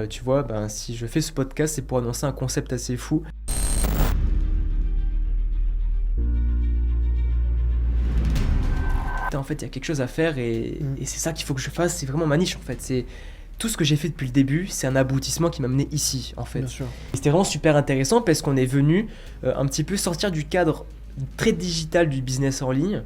Tu vois, si je fais ce podcast, c'est pour annoncer un concept assez fou. En fait, il y a quelque chose à faire et c'est ça qu'il faut que je fasse. C'est vraiment ma niche, en fait. C'est tout ce que j'ai fait depuis le début, c'est un aboutissement qui m'a mené ici, en fait. Bien sûr. Et c'était vraiment super intéressant parce qu'on est venu un petit peu sortir du cadre très digital du business en ligne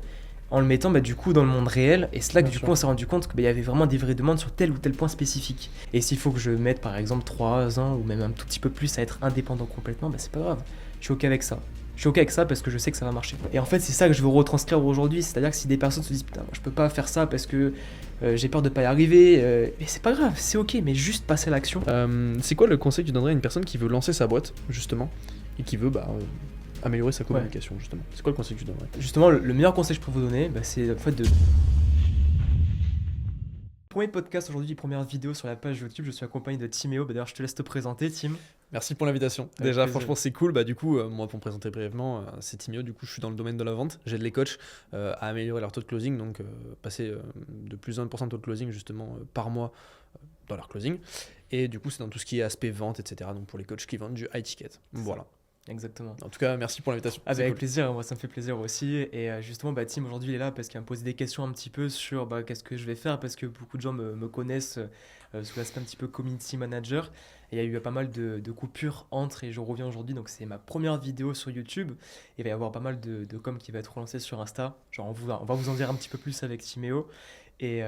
en le mettant du coup dans le monde réel. Et c'est là que du coup on s'est rendu compte qu'il y avait vraiment des vraies demandes sur tel ou tel point spécifique. Et s'il faut que je mette par exemple 3 ans ou même un tout petit peu plus à être indépendant complètement, c'est pas grave. Je suis ok avec ça. Je suis ok avec ça parce que je sais que ça va marcher. Et en fait, c'est ça que je veux retranscrire aujourd'hui. C'est-à-dire que si des personnes se disent putain, moi, je peux pas faire ça parce que j'ai peur de pas y arriver, mais c'est pas grave, c'est ok, mais juste passer à l'action. C'est quoi le conseil que tu donnerais à une personne qui veut lancer sa boîte, justement, et qui veut améliorer sa communication, justement? C'est quoi le conseil que tu donnerais? Justement, le meilleur conseil que je peux vous donner, c'est en fait de... Premier podcast aujourd'hui, première vidéo sur la page YouTube, je suis accompagné de Timéo. D'ailleurs, je te laisse te présenter, Tim. Merci pour l'invitation. Avec Déjà, plaisir. franchement, c'est cool. Du coup, moi, pour me présenter brièvement, c'est Timéo. Du coup, je suis dans le domaine de la vente. J'aide les coachs à améliorer leur taux de closing, donc passer de plus de 1% de taux de closing, justement, par mois dans leur closing. Et du coup, c'est dans tout ce qui est aspect vente, etc. Donc, pour les coachs qui vendent du high ticket. Voilà. Exactement. En tout cas, merci pour l'invitation. Avec cool. plaisir, moi ça me fait plaisir aussi. Et justement, Tim aujourd'hui il est là parce qu'il va me poser des questions un petit peu sur qu'est-ce que je vais faire, parce que beaucoup de gens me connaissent sous l'aspect un petit peu community manager. Et il y a eu pas mal de coupures entre, et je reviens aujourd'hui, donc c'est ma première vidéo sur YouTube. Il va y avoir pas mal de com qui va être relancé sur Insta. Genre on va vous en dire un petit peu plus avec Timéo. Et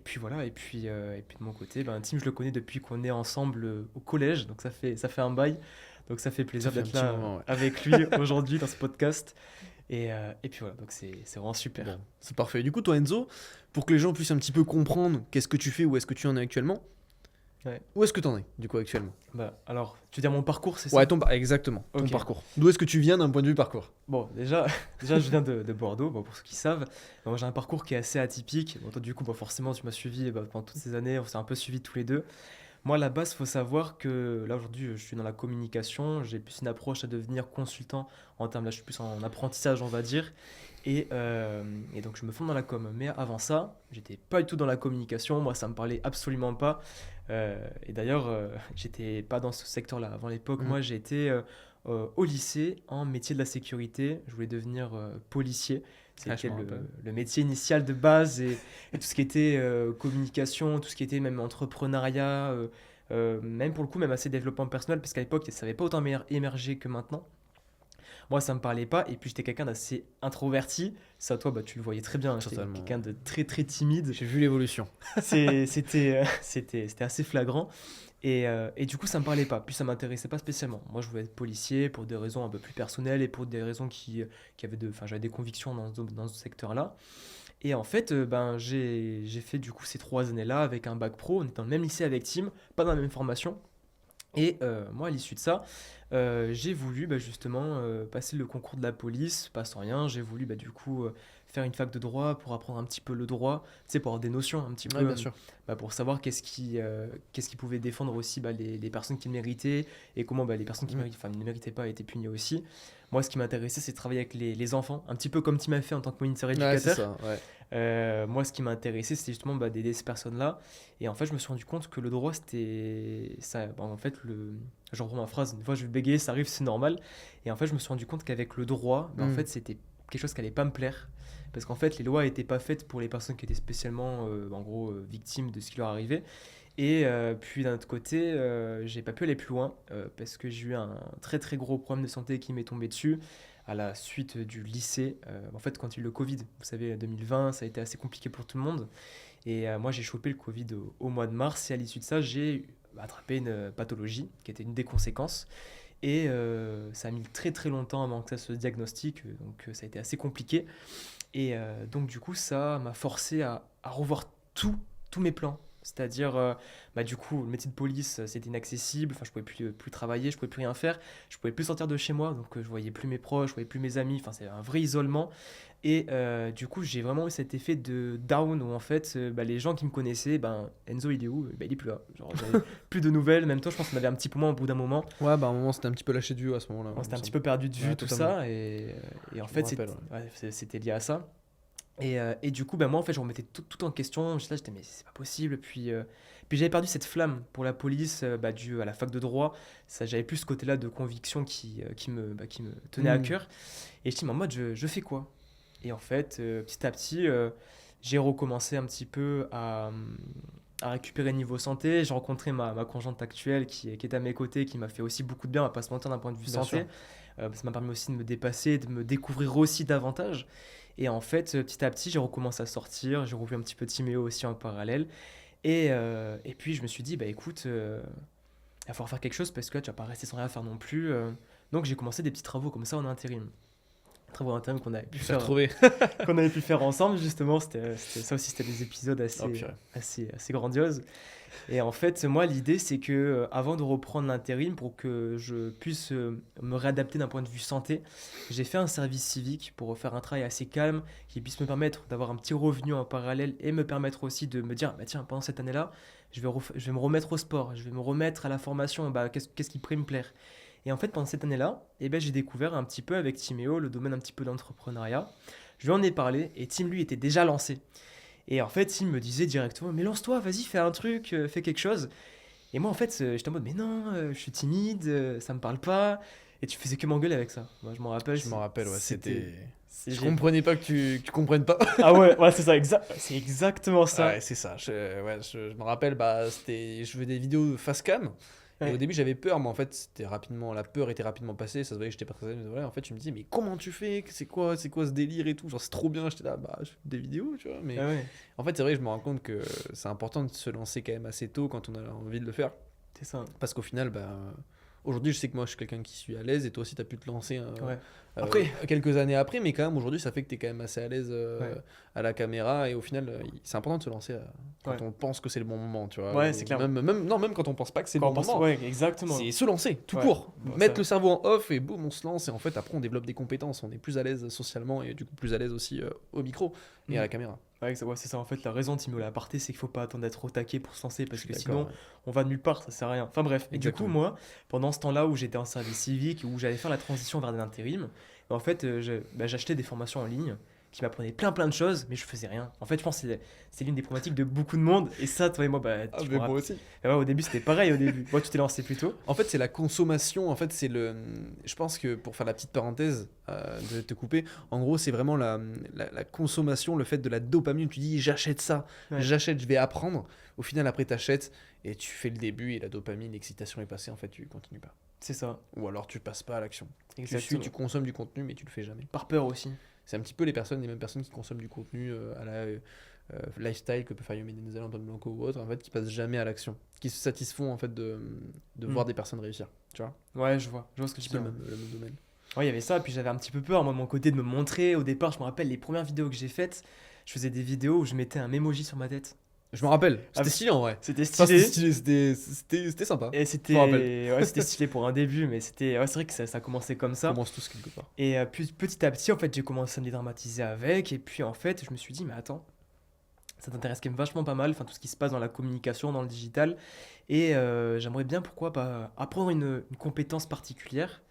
puis voilà, et puis de mon côté, Tim je le connais depuis qu'on est ensemble au collège, donc ça fait un bail. Donc ça fait plaisir d'être là avec lui aujourd'hui dans ce podcast. Et puis voilà, donc c'est vraiment super. Bon, c'est parfait. Du coup, toi Enzo, pour que les gens puissent un petit peu comprendre qu'est-ce que tu fais, où est-ce que tu en es actuellement, où est-ce que tu en es du coup actuellement? Alors, tu veux dire mon parcours, c'est ça? Ouais, exactement, ton parcours. D'où est-ce que tu viens d'un point de vue parcours? Bon, déjà je viens de Bordeaux, pour ceux qui savent. Moi, j'ai un parcours qui est assez atypique. Bon, toi, du coup, forcément, tu m'as suivi pendant toutes ces années, on s'est un peu suivis tous les deux. Moi, à la base, il faut savoir que là, aujourd'hui, je suis dans la communication. J'ai plus une approche à devenir consultant en termes, là, je suis plus en apprentissage, on va dire. Et donc, je me fonde dans la com. Mais avant ça, j'étais pas du tout dans la communication. Moi, ça me parlait absolument pas. Et d'ailleurs, j'étais pas dans ce secteur-là. Avant l'époque, moi, j'ai été au lycée en métier de la sécurité. Je voulais devenir policier. C'était le métier initial de base et tout ce qui était communication, tout ce qui était même entrepreneuriat, même pour le coup, même assez développement personnel, parce qu'à l'époque, ça n'avait pas autant émergé que maintenant. Moi, ça me parlait pas, et puis j'étais quelqu'un d'assez introverti. Ça, toi, tu le voyais très bien. J'étais quelqu'un de très très timide. J'ai vu l'évolution. C'était assez flagrant. Et du coup, ça me parlait pas. Puis ça m'intéressait pas spécialement. Moi, je voulais être policier pour des raisons un peu plus personnelles et pour des raisons j'avais des convictions dans ce secteur-là. Et en fait, j'ai fait du coup ces 3 années-là avec un bac pro. On était dans le même lycée avec Tim, pas dans la même formation. Et moi, à l'issue de ça, j'ai voulu justement passer le concours de la police, pas sans rien. J'ai voulu du coup faire une fac de droit pour apprendre un petit peu le droit, tu sais, pour avoir des notions un petit peu, bien sûr. pour savoir qu'est-ce qui pouvait défendre aussi les personnes qui le méritaient et comment les personnes qui ne méritaient pas étaient punies aussi. Moi, ce qui m'intéressait, c'est de travailler avec les enfants, un petit peu comme tu m'as fait en tant que moniteur éducateur. Ouais, c'est ça, ouais. Moi, ce qui m'intéressait, c'était justement d'aider ces personnes-là. Et en fait, je me suis rendu compte que le droit, c'était ça. En fait, je reprends ma phrase. Une fois, je vais bégayer, ça arrive, c'est normal. Et en fait, je me suis rendu compte qu'avec le droit, en fait, c'était quelque chose qui allait pas me plaire. Parce qu'en fait, les lois n'étaient pas faites pour les personnes qui étaient spécialement, victimes de ce qui leur arrivait. Et puis d'un autre côté, j'ai pas pu aller plus loin parce que j'ai eu un très très gros problème de santé qui m'est tombé dessus à la suite du lycée. En fait, quand il y a eu le Covid, vous savez, 2020, ça a été assez compliqué pour tout le monde. Et moi, j'ai chopé le Covid au mois de mars. Et à l'issue de ça, j'ai attrapé une pathologie qui était une des conséquences. Et ça a mis très très longtemps avant que ça se diagnostique. Donc ça a été assez compliqué. Et donc du coup, ça m'a forcé à revoir tous mes plans. C'est-à-dire, du coup, le métier de police, c'était inaccessible. Enfin, je pouvais plus travailler, je pouvais plus rien faire. Je pouvais plus sortir de chez moi, donc je voyais plus mes proches, je voyais plus mes amis. Enfin, c'est un vrai isolement. Et du coup, j'ai vraiment eu cet effet de down où en fait, les gens qui me connaissaient, Enzo, il est où? Il est plus là. Genre, j'avais plus de nouvelles. Même toi, je pense qu'on avait un petit peu moins au bout d'un moment. Ouais, à un moment, c'était un petit peu lâché de vue à ce moment-là. On s'était un petit peu perdu de vue, tout totalement. ça. Et en fait, c'était lié à ça. Et du coup, bah, moi, en fait, je remettais tout en question. J'étais, mais c'est pas possible. Puis j'avais perdu cette flamme pour la police, dû à la fac de droit. Ça, j'avais plus ce côté-là de conviction qui me tenait à Hmm. cœur. Et je dis, mais en mode, je fais quoi? Et en fait, petit à petit, j'ai recommencé un petit peu à récupérer niveau santé. J'ai rencontré ma conjointe actuelle qui est à mes côtés, qui m'a fait aussi beaucoup de bien, on va pas se mentir d'un point de vue Bien sûr. santé. Ça m'a permis aussi de me dépasser, de me découvrir aussi davantage. Et en fait, petit à petit, j'ai recommencé à sortir. J'ai revu un petit peu Timéo aussi en parallèle. Et puis, je me suis dit, bah écoute, il va falloir faire quelque chose parce que là, tu vas pas rester sans rien faire non plus. Donc, j'ai commencé des petits travaux comme ça en intérim. Travaux en intérim Je t'ai retrouvé. qu'on avait pu faire ensemble, justement. Ça aussi, c'était des épisodes Oh purée. assez grandioses. Et en fait, moi, l'idée, c'est que avant de reprendre l'intérim, pour que je puisse me réadapter d'un point de vue santé, j'ai fait un service civique pour faire un travail assez calme qui puisse me permettre d'avoir un petit revenu en parallèle et me permettre aussi de me dire, bah tiens, pendant cette année-là, je vais me remettre au sport, je vais me remettre à la formation, bah, qu'est-ce qui pourrait me plaire. Et en fait, pendant cette année-là, eh ben, j'ai découvert un petit peu avec Timéo le domaine un petit peu d'entrepreneuriat. Je lui en ai parlé et Tim, lui, était déjà lancé. Et en fait, il me disait directement, mais lance-toi, vas-y, fais un truc, fais quelque chose. Et moi, en fait, j'étais en mode, mais non, je suis timide, ça me parle pas. Et tu faisais que m'engueuler avec ça. Moi, je m'en rappelle, Je m'en rappelle, ouais, c'était. c'était. c'est- Je j'ai- comprenais pas que tu comprennes pas. Ah ouais, ouais, c'est ça, c'est exactement ça. Ouais, c'est ça. Je me rappelle, bah, je faisais des vidéos face cam. Et au Ouais, début, j'avais peur, mais en fait, la peur était rapidement passée. Ça se voyait que j'étais pas très à l'aise. Mais voilà, en fait, tu me dis, mais comment tu fais? C'est quoi ce délire et tout? Genre, c'est trop bien. J'étais là, bah, je fais des vidéos, tu vois. Mais ah ouais, en fait, c'est vrai, je me rends compte que c'est important de se lancer quand même assez tôt quand on a envie de le faire. c'est ça. Parce qu'au final, bah, aujourd'hui, je sais que moi, je suis quelqu'un qui suis à l'aise et toi aussi, tu as pu te lancer Ouais. Après, quelques années après, mais quand même, aujourd'hui, ça fait que tu es quand même assez à l'aise ouais, à la caméra et au final, c'est important de se lancer quand ouais. on pense que c'est le bon moment, tu vois. Ouais, c'est clair. Non, même quand on pense pas que c'est le Quand on bon pense, moment, ouais, exactement. c'est se lancer, tout Ouais. court. Bon, Mettre le cerveau en off et boum, on se lance et en fait, après, on développe des compétences, on est plus à l'aise socialement et du coup, plus à l'aise aussi au micro et à Mm. la caméra. Ouais, c'est ça. En fait, la raison, Timo l'a aparté, c'est qu'il faut pas attendre d'être au taquet pour se lancer Je parce suis que d'accord, sinon, ouais. on va nulle part, ça sert à rien. Enfin bref. Et du coup, Exactement. moi, pendant ce temps-là où j'étais en service civique, où j'allais faire la transition vers l'intérim, en fait, j'achetais des formations en ligne qui m'apprenaient plein de choses, mais je faisais rien. En fait, je pense que c'est l'une des problématiques de beaucoup de monde. Et ça, toi et moi, bah, Ah, tu mais pourras. moi aussi. Ouais, au début, c'était pareil au début. Moi, tu t'es lancé plus tôt. En fait, c'est la consommation. En fait, c'est le. Je pense que pour faire la petite parenthèse de te couper, en gros, c'est vraiment la consommation, le fait de la dopamine. Tu dis, j'achète ça, Ouais, j'achète, je vais apprendre. Au final, après, t'achètes et tu fais le début et la dopamine, l'excitation est passée. En fait, tu continues pas. c'est ça. Ou alors, tu passes pas à l'action. Tu suis, Exactement. tu consommes du contenu, mais tu le fais jamais. Par peur aussi. C'est un petit peu les mêmes personnes qui consomment du contenu à la lifestyle que peut faire Yomi Denzel, Antoine Blanco ou autre, en fait, qui passent jamais à l'action, qui se satisfont en fait de Mm. voir des personnes réussir. Tu vois, Ouais, je vois ce un que petit tu peu veux dire. le même domaine. Ouais, il y avait ça, puis j'avais un petit peu peur, moi, de mon côté, de me montrer. Au départ, je me rappelle les premières vidéos que j'ai faites, je faisais des vidéos où je mettais un emoji sur ma tête. Je me rappelle, Ah, c'était stylé en vrai. c'était Enfin, c'était stylé. stylé, c'était sympa. Et Je me rappelle. c'était stylé pour un début, mais c'est vrai que ça commençait comme On ça. commence tous quelque part. Et puis, petit à petit, en fait, j'ai commencé à me dédramatiser avec. Et puis, en fait, je me suis dit, mais attends, ça t'intéresse quand même vachement pas mal, enfin, tout ce qui se passe dans la communication, dans le digital. Et j'aimerais bien, pourquoi pas, apprendre une compétence particulière.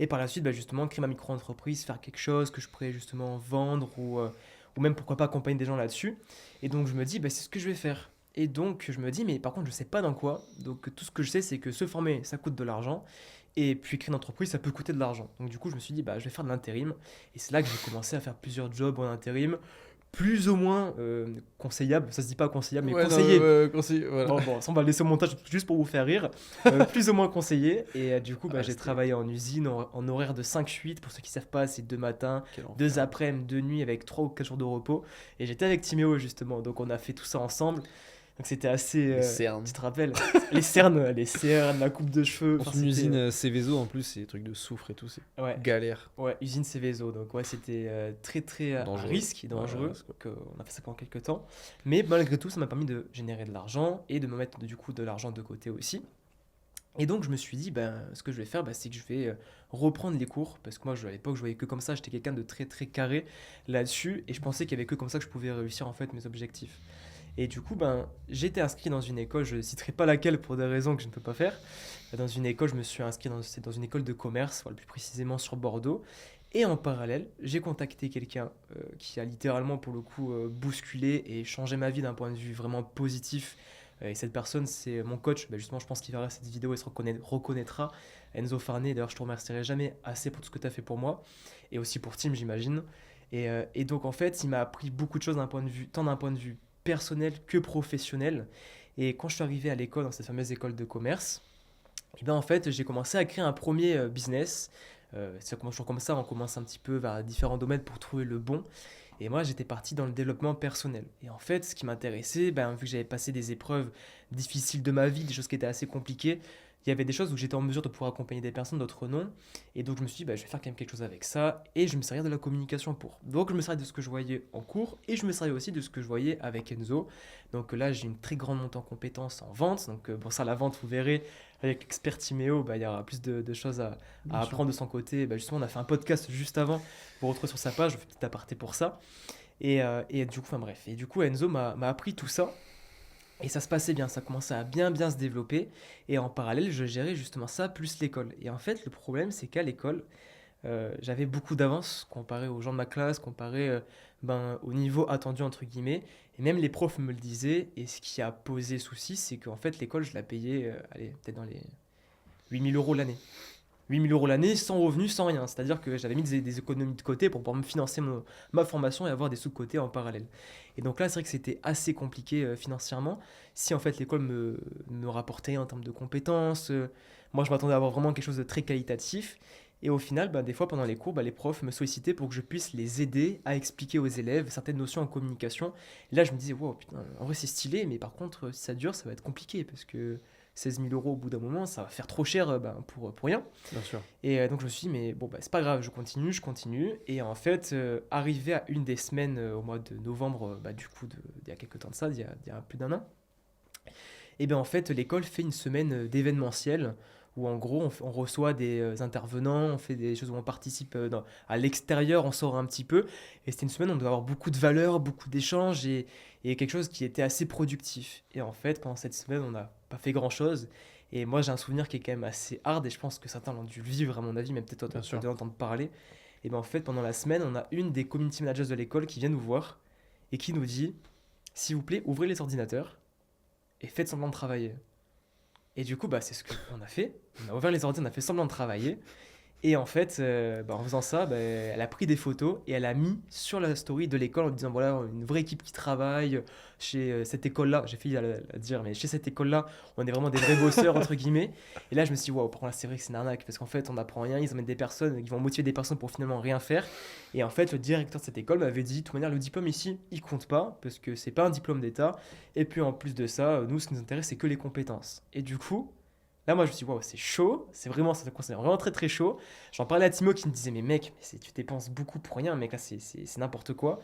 Et par la suite, bah, justement, créer ma micro-entreprise, faire quelque chose que je pourrais justement vendre ou même pourquoi pas accompagner des gens là-dessus. Et donc je me dis, bah, c'est ce que je vais faire. Et donc je me dis, mais par contre, je sais pas dans quoi. Donc tout ce que je sais, c'est que se former, ça coûte de l'argent. Et puis créer une entreprise, ça peut coûter de l'argent. Donc du coup, je me suis dit, bah, je vais faire de l'intérim. Et c'est là que j'ai commencé à faire plusieurs jobs en intérim, plus ou moins conseillables. Ça se dit pas conseillable, mais Ouais, non, conseillés. conseiller, voilà. Bon, ça on va le laisser au montage juste pour vous faire rire. Plus ou moins conseillé. Et du coup, bah, Ah, j'ai c'était- travaillé en usine en horaire de 5-8. Pour ceux qui savent pas, c'est 2 matins, Quel enfer. 2 après-midi, 2 nuits avec 3 ou 4 jours de repos. Et j'étais avec Timéo justement. Donc on a fait tout ça ensemble. Donc c'était assez. Les cernes. Tu te rappelles les cernes, la coupe de cheveux. Dans Enfin, une c'était, usine Céveso en plus, c'est des trucs de soufre et tout, c'est ouais, galère. ouais, usine Céveso. Donc ouais, c'était très à Dangereux. risque et Ouais, dangereux. ouais, c'est quoi. Donc, on a fait ça pendant quelques temps. Mais malgré tout, ça m'a permis de générer de l'argent et de me mettre du coup de l'argent de côté aussi. Et donc je me suis dit, ben, ce que je vais faire, ben, c'est que je vais reprendre les cours, parce que moi à l'époque je voyais que comme ça, j'étais quelqu'un de très carré là-dessus, et je pensais qu'il y avait que comme ça que je pouvais réussir en fait mes objectifs. Et du coup, ben, j'étais inscrit dans une école, je ne citerai pas laquelle pour des raisons que je ne peux pas faire. Dans une école, je me suis inscrit c'est dans une école de commerce, voilà, plus précisément sur Bordeaux. Et en parallèle, j'ai contacté quelqu'un qui a littéralement pour le coup bousculé et changé ma vie d'un point de vue vraiment positif. Et cette personne, c'est mon coach. Bah, justement, je pense qu'il verra cette vidéo et reconnaîtra. Enzo Farné, d'ailleurs, je te remercierai jamais assez pour tout ce que tu as fait pour moi. Et aussi pour Tim, j'imagine. Et donc, en fait, il m'a appris beaucoup de choses d'un point de vue, tant d'un point de vue personnel que professionnel. Et quand je suis arrivé à l'école, dans cette fameuse école de commerce, et ben en fait, j'ai commencé à créer un premier business. Ça commence toujours comme ça, on commence un petit peu vers différents domaines pour trouver le bon. Et moi, j'étais parti dans le développement personnel. Et en fait, ce qui m'intéressait, ben, vu que j'avais passé des épreuves difficiles de ma vie, des choses qui étaient assez compliquées, il y avait des choses où j'étais en mesure de pouvoir accompagner des personnes, d'autres non. Et donc, je me suis dit, bah, je vais faire quand même quelque chose avec ça. Et je me servais de la communication pour. Donc, je me servais de ce que je voyais en cours et je me servais aussi de ce que je voyais avec Enzo. Donc là, j'ai une très grande montée en compétences en vente. Donc, bon, ça, la vente, vous verrez, avec l'expert Timéo, bah, il y aura plus de choses Bien à sûr. apprendre de son côté. Bah, justement, on a fait un podcast juste avant. Vous retrouvez sur sa page, je fais petit aparté pour ça. Et du coup, enfin bref. Et du coup, Enzo m'a appris tout ça. Et ça se passait bien, ça commençait à bien se développer. Et en parallèle, je gérais justement ça, plus l'école. Et en fait, le problème, c'est qu'à l'école, j'avais beaucoup d'avance comparé aux gens de ma classe, comparé ben, au niveau attendu, entre guillemets. Et même les profs me le disaient. Et ce qui a posé souci, c'est qu'en fait, l'école, je la payais, allez, peut-être dans les 8 000 € l'année. 8 000 € l'année, sans revenu, sans rien. C'est-à-dire que j'avais mis des économies de côté pour pouvoir me financer ma formation et avoir des sous de côté en parallèle. Et donc là, c'est vrai que c'était assez compliqué financièrement. Si en fait l'école me rapportait en termes de compétences, moi je m'attendais à avoir vraiment quelque chose de très qualitatif. Et au final, bah, des fois pendant les cours, bah, les profs me sollicitaient pour que je puisse les aider à expliquer aux élèves certaines notions en communication. Et là, je me disais, wow, putain, en vrai c'est stylé, mais par contre, si ça dure, ça va être compliqué parce que 16 000 € au bout d'un moment, ça va faire trop cher ben, pour rien. Bien sûr. Et donc je me suis dit, mais bon, bah, c'est pas grave, je continue. Et en fait, arrivé à une des semaines au mois de novembre, bah, du coup, il y a quelques temps de ça, il y a plus d'un an, et bien en fait, l'école fait une semaine d'événementiel où en gros, on reçoit des intervenants, on fait des choses où on participe à l'extérieur, on sort un petit peu. Et c'était une semaine où on doit avoir beaucoup de valeurs, beaucoup d'échanges et quelque chose qui était assez productif. Et en fait, pendant cette semaine, on n'a pas fait grand-chose. Et moi, j'ai un souvenir qui est quand même assez hard et je pense que certains l'ont dû le vivre à mon avis, mais peut-être Bien tu as sûr. dû entendre parler. Et bien en fait, pendant la semaine, on a une des community managers de l'école qui vient nous voir et qui nous dit, s'il vous plaît, ouvrez les ordinateurs et faites semblant de travailler. Et du coup, bah, c'est ce qu'on a fait. On a ouvert les ordi, on a fait semblant de travailler. Et en fait, bah, en faisant ça, bah, elle a pris des photos et elle a mis sur la story de l'école en disant voilà, une vraie équipe qui travaille chez cette école-là. J'ai failli la dire, mais chez cette école-là, on est vraiment des vrais bosseurs, entre guillemets. Et là, je me suis dit waouh, par contre, là, c'est vrai que c'est une arnaque parce qu'en fait, on n'apprend rien. Ils emmènent des personnes, ils vont motiver des personnes pour finalement rien faire. Et en fait, le directeur de cette école m'avait dit de toute manière, le diplôme ici, il compte pas parce que c'est pas un diplôme d'État. Et puis en plus de ça, nous, ce qui nous intéresse, c'est que les compétences. Et du coup, là, moi, je me suis dit, waouh, c'est chaud. C'est vraiment, ça considère vraiment très, très chaud. J'en parlais à Timo qui me disait, mais mec, tu dépenses beaucoup pour rien, mec, là, c'est n'importe quoi.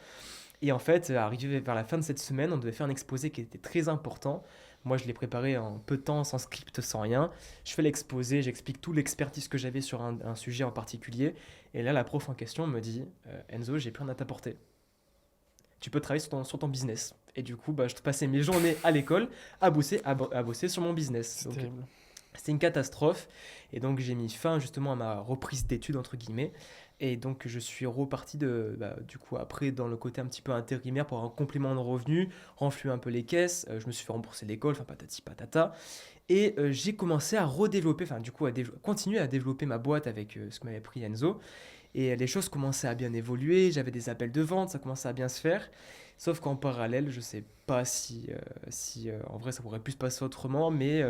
Et en fait, arrivé vers la fin de cette semaine, on devait faire un exposé qui était très important. Moi, je l'ai préparé en peu de temps, sans script, sans rien. Je fais l'exposé, j'explique toute l'expertise que j'avais sur un sujet en particulier. Et là, la prof en question me dit, Enzo, j'ai plus rien à t'apporter. Tu peux travailler sur ton business. Et du coup, bah, je passais mes journées à l'école à bosser sur mon business. C'est Donc, terrible. c'était une catastrophe. Et donc, j'ai mis fin justement à ma reprise d'études, entre guillemets. Et donc, je suis reparti du coup, après, dans le côté un petit peu intérimaire pour avoir un complément de revenus, renflouer un peu les caisses. Je me suis fait rembourser l'école, enfin, patati patata. Et j'ai commencé à redévelopper, enfin, du coup, continuer à développer ma boîte avec ce que m'avait pris Enzo. Et les choses commençaient à bien évoluer. J'avais des appels de vente, ça commençait à bien se faire. Sauf qu'en parallèle, je sais pas si en vrai ça pourrait plus se passer autrement, mais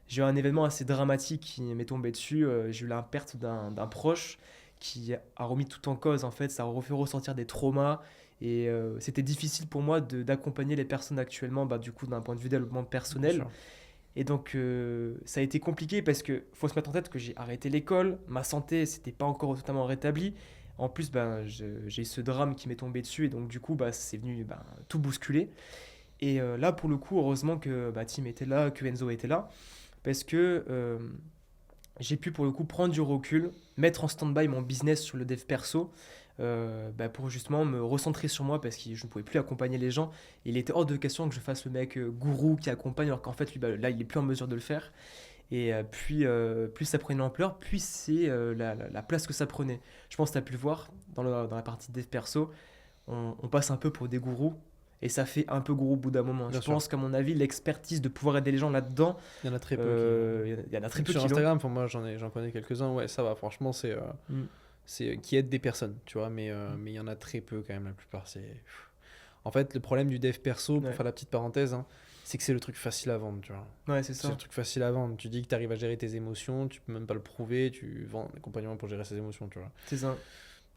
j'ai eu un événement assez dramatique qui m'est tombé dessus. J'ai eu la perte d'un proche qui a remis tout en cause. En fait, ça a refait ressortir des traumas. Et c'était difficile pour moi d'accompagner les personnes actuellement, bah, du coup, d'un point de vue développement Bien personnel. sûr. Et donc, ça a été compliqué parce que faut se mettre en tête que j'ai arrêté l'école, ma santé, c'était pas encore totalement rétablie. En plus, ben, j'ai ce drame qui m'est tombé dessus et donc, du coup, bah, c'est venu ben, tout bousculer. Et là, pour le coup, heureusement que bah, Tim était là, que Enzo était là, parce que j'ai pu pour le coup prendre du recul, mettre en stand-by mon business sur le dev perso bah, pour justement me recentrer sur moi parce que je ne pouvais plus accompagner les gens. Il était hors de question que je fasse le mec gourou qui accompagne alors qu'en fait lui, bah, là il est plus en mesure de le faire. Et plus ça prenait l'ampleur, plus c'est la place que ça prenait. Je pense que tu as pu le voir dans la partie dev perso, on passe un peu pour des gourous. Et ça fait un peu gourou au bout d'un moment. Bien Je sûr. pense qu'à mon avis, l'expertise de pouvoir aider les gens là-dedans, Il y en a très peu il y en a très peu sur qui l'ont. Instagram, pour moi j'en connais quelques-uns, ouais, ça va, franchement, Mm. c'est qui aident des personnes, tu vois, mais il y en a très peu quand même, la plupart. En fait, le problème du dev perso, pour Ouais. faire la petite parenthèse, hein, c'est que c'est le truc facile à vendre, tu vois. Ouais, c'est C'est ça. le truc facile à vendre. Tu dis que tu arrives à gérer tes émotions, tu peux même pas le prouver, tu vends un accompagnement pour gérer ses émotions, tu vois. C'est ça.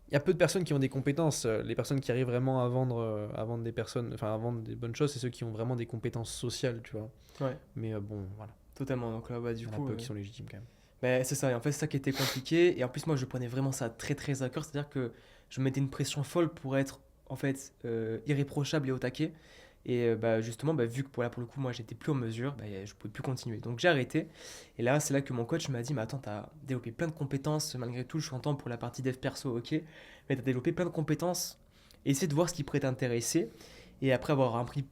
Il y a peu de personnes qui ont des compétences. Les personnes qui arrivent vraiment à vendre des personnes, enfin à vendre des bonnes choses, c'est ceux qui ont vraiment des compétences sociales, tu vois. Ouais, Mais bon, voilà. totalement. Donc là, bah, Il du y en a coup, peu qui sont légitimes quand même. bah, c'est ça. Et en fait, c'est ça qui était compliqué. Et en plus, moi, je prenais vraiment ça très, très à cœur. C'est-à-dire que je mettais une pression folle pour être, en fait, irréprochable et au taquet. Et bah, justement, bah, vu que pour le coup, moi, j'étais plus en mesure, bah, je pouvais plus continuer. Donc, j'ai arrêté. Et là, c'est là que mon coach m'a dit, mais attends, tu as développé plein de compétences. Malgré tout, je suis content pour la partie dev perso, ok. Mais tu as développé plein de compétences. Essaie de voir ce qui pourrait t'intéresser. Et après avoir pris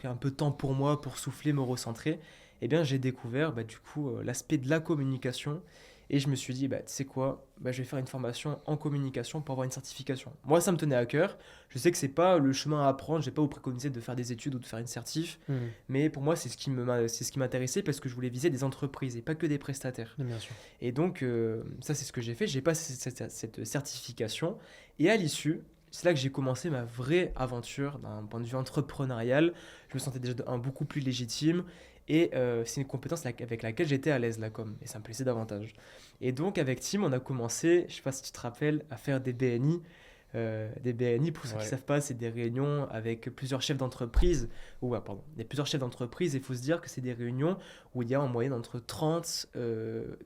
un peu de temps pour moi, pour souffler, me recentrer, eh bien, j'ai découvert bah, du coup l'aspect de la communication. Et je me suis dit, bah, tu sais quoi, bah, je vais faire une formation en communication pour avoir une certification. Moi, ça me tenait à cœur. Je sais que c'est pas le chemin à apprendre. Je vais pas vous préconiser de faire des études ou de faire une certif. Mhm. Mais pour moi, c'est ce qui m'intéressait parce que je voulais viser des entreprises et pas que des prestataires. Bien sûr. Et donc, ça, c'est ce que j'ai fait. J'ai passé cette certification. Et à l'issue, c'est là que j'ai commencé ma vraie aventure d'un point de vue entrepreneurial. Je me sentais déjà beaucoup plus légitime. Et c'est une compétence avec laquelle j'étais à l'aise, la com. Et ça me plaisait davantage. Et donc, avec Tim, on a commencé, je sais pas si tu te rappelles, à faire des BNI. Des BNI, pour ceux qui ne Ouais. savent pas, c'est des réunions avec plusieurs chefs d'entreprise. Il y a plusieurs chefs d'entreprise. Et il faut se dire que c'est des réunions où il y a en moyenne entre 30,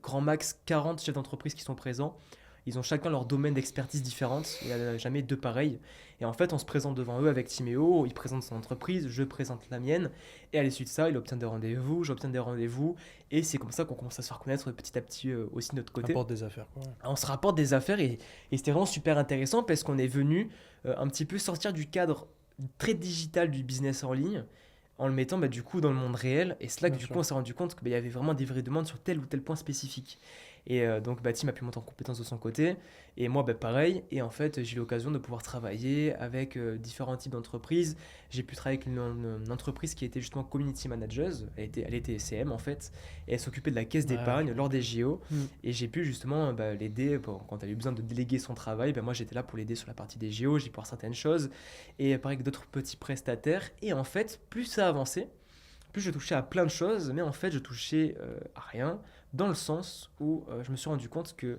grand max 40 chefs d'entreprise qui sont présents. Ils ont chacun leur domaine d'expertise différente. Il n'y en a jamais deux pareils. Et en fait, on se présente devant eux avec Timéo. Il présente son entreprise, je présente la mienne. Et à l'issue de ça, il obtient des rendez-vous, j'obtiens des rendez-vous. Et c'est comme ça qu'on commence à se faire connaître petit à petit aussi de notre côté. Apporte des affaires, quoi. Ouais. On se rapporte des affaires et c'était vraiment super intéressant parce qu'on est venu un petit peu sortir du cadre très digital du business en ligne en le mettant bah, du coup dans le monde réel. Et c'est là que Bien du sûr. coup on s'est rendu compte qu'il y avait vraiment des vraies demandes sur tel ou tel point spécifique. Et donc Tim a pu monter en compétence de son côté et moi bah, pareil. Et en fait j'ai eu l'occasion de pouvoir travailler avec différents types d'entreprises. J'ai pu travailler avec une entreprise qui était justement community manager. Elle était SCM en fait. Et elle s'occupait de la caisse Ouais, d'épargne je lors des vois. JO. Mhm. Et j'ai pu justement bah, l'aider quand elle a eu besoin de déléguer son travail. Bah, moi, j'étais là pour l'aider sur la partie des JO, j'ai pu voir certaines choses. Et pareil avec d'autres petits prestataires. Et en fait, plus ça avançait, plus je touchais à plein de choses. Mais en fait, je touchais à rien. Dans le sens où je me suis rendu compte que